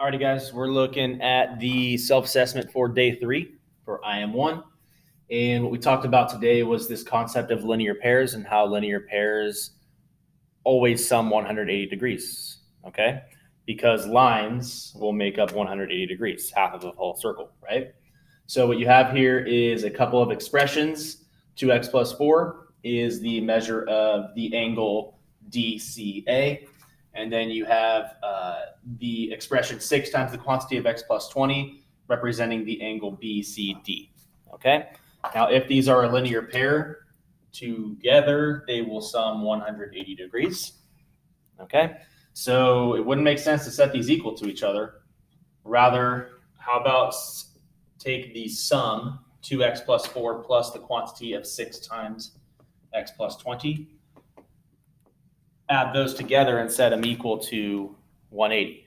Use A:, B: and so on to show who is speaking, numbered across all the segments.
A: Alrighty, guys, we're looking at the self-assessment for day 3 for IM1. And what we talked about today was this concept of linear pairs and how linear pairs always sum 180 degrees, okay? Because lines will make up 180 degrees, half of a whole circle, right? So what you have here is a couple of expressions. 2x plus 4 is the measure of the angle DCA. And then you have the expression 6 times the quantity of x plus 20, representing the angle BCD, okay? Now, if these are a linear pair, together they will sum 180 degrees, okay? So it wouldn't make sense to set these equal to each other. Rather, how about take the sum 2x plus 4 plus the quantity of 6 times x plus 20, add those together and set them equal to 180.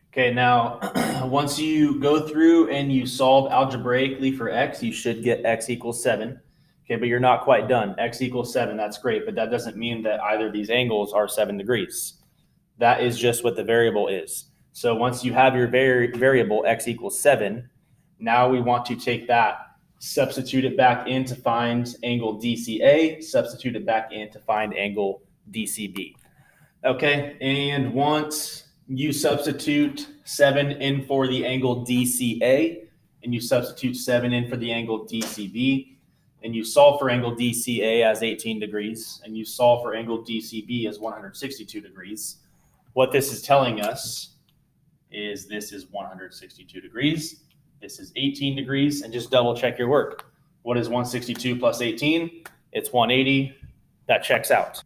A: Okay, now once you go through and you solve algebraically for x, you should get x equals 7. Okay, but you're not quite done. X equals 7, that's great, but that doesn't mean that either of these angles are 7 degrees. That is just what the variable is. So once you have your variable x equals 7, now we want to take that, substitute it back in to find angle DCA, substitute it back in to find angle DCB. Okay, and once you substitute 7 in for the angle DCA, and you substitute 7 in for the angle DCB, and you solve for angle DCA as 18 degrees, and you solve for angle DCB as 162 degrees, what this is telling us is this is 162 degrees, this is 18 degrees, and just double check your work. What is 162 plus 18? It's 180. That checks out.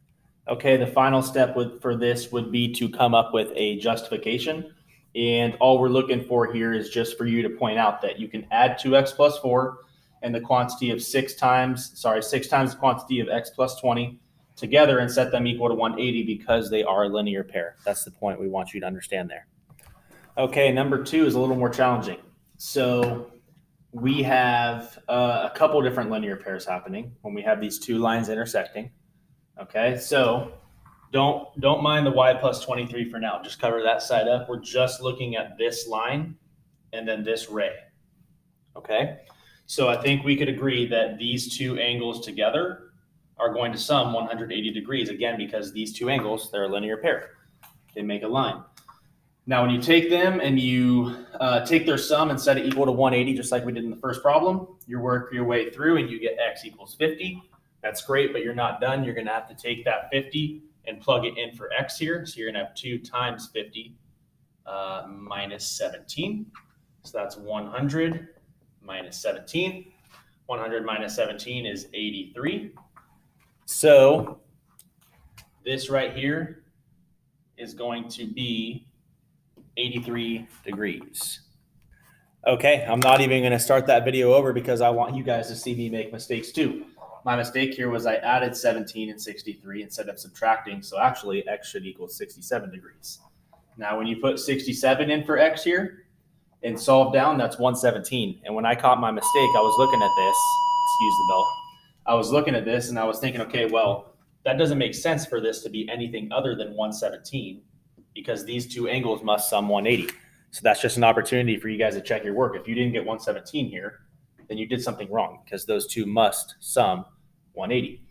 A: Okay, the final step for this would be to come up with a justification. And all we're looking for here is just for you to point out that you can add 2x plus 4 and the quantity of 6 times the quantity of x plus 20 together and set them equal to 180 because they are a linear pair. That's the point we want you to understand there. Okay, number 2 is a little more challenging. So we have a couple different linear pairs happening when we have these two lines intersecting. Okay, so don't mind the y plus 23 for now. Just cover that side up. We're just looking at this line and then this ray. Okay, so I think we could agree that these two angles together are going to sum 180 degrees, again, because these two angles, they're a linear pair. They make a line. Now, when you take them and you take their sum and set it equal to 180, just like we did in the first problem, you work your way through and you get x equals 50. That's great, but you're not done. You're going to have to take that 50 and plug it in for x here. So you're going to have 2 times 50 minus 17. So that's 100 minus 17. 100 minus 17 is 83. So this right here is going to be 83 degrees. Okay, I'm not even going to start that video over because I want you guys to see me make mistakes too. My mistake here was I added 17 and 63 instead of subtracting, so actually x should equal 67 degrees. Now when you put 67 in for x here and solve down, that's 117. And when I caught my mistake, I was looking at this, excuse the bell, I was looking at this and I was thinking, okay, well, that doesn't make sense for this to be anything other than 117 because these two angles must sum 180. So that's just an opportunity for you guys to check your work. If you didn't get 117 here, then you did something wrong because those two must sum 180.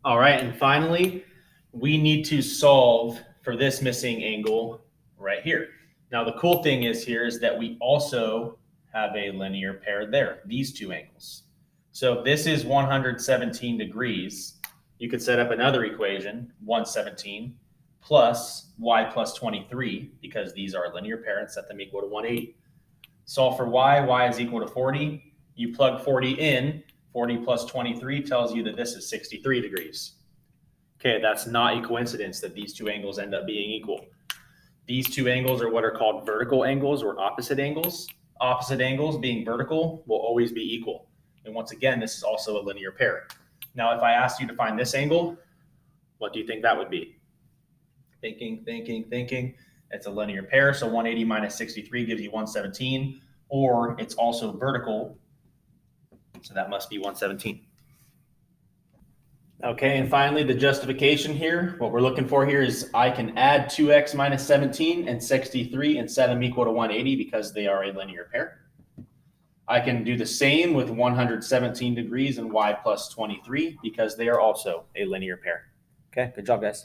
A: All right, and finally, we need to solve for this missing angle right here. Now, the cool thing is that we also have a linear pair there, these two angles. So if this is 117 degrees, you could set up another equation, 117 plus y plus 23, because these are a linear pair, and set them equal to 180. Solve for y is equal to 40. You plug 40 in, 40 plus 23 tells you that this is 63 degrees. Okay, that's not a coincidence that these two angles end up being equal. These two angles are what are called vertical angles or opposite angles. Opposite angles being vertical will always be equal. And once again, this is also a linear pair. Now, if I asked you to find this angle, what do you think that would be? Thinking. It's a linear pair, so 180 minus 63 gives you 117, or it's also vertical, so that must be 117. Okay, and finally, the justification here, what we're looking for here is I can add 2x minus 17 and 63 and set them equal to 180 because they are a linear pair. I can do the same with 117 degrees and y plus 23 because they are also a linear pair. Okay, good job, guys.